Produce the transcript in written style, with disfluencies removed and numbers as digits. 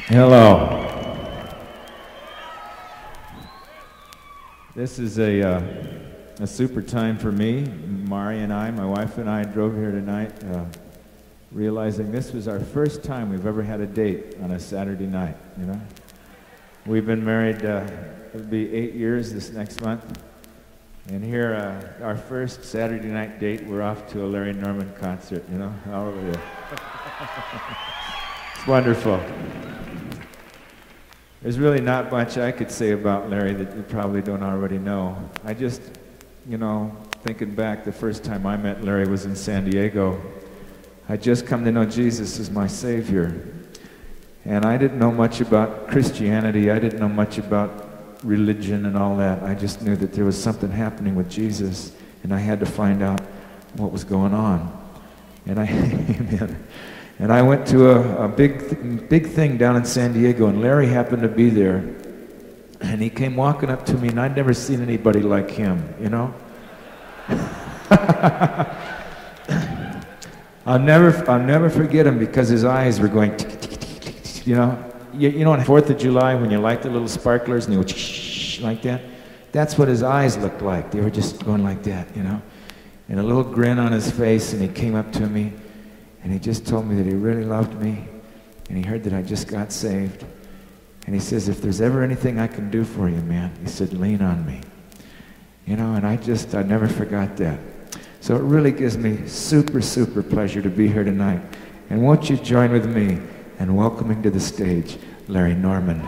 Hello. This is a super time for me. Mari and I, my wife and I, drove here tonight realizing this was our first time we've ever had a date on a Saturday night, you know? We've been married, it'll be 8 years this next month. And here, our first Saturday night date, we're off to a Larry Norman concert, you know? Hallelujah. It's wonderful. There's really not much I could say about Larry that you probably don't already know. I just, you know, thinking back, the first time I met Larry was in San Diego. I'd just come to know Jesus as my Savior. And I didn't know much about Christianity. I didn't know much about religion and all that. I just knew that there was something happening with Jesus, and I had to find out what was going on. And and I went to a big thing down in San Diego, and Larry happened to be there. And he came walking up to me, and I'd never seen anybody like him, you know? I'll never forget him because his eyes were going, you know? You know on 4th of July when you light the little sparklers and they go like that? That's what his eyes looked like. They were just going like that, you know? And a little grin on his face, and he came up to me, and he just told me that he really loved me, and he heard that I just got saved. And he says, if there's ever anything I can do for you, man, he said, lean on me. You know, and I never forgot that. So it really gives me super, super pleasure to be here tonight. And won't you join with me in welcoming to the stage Larry Norman.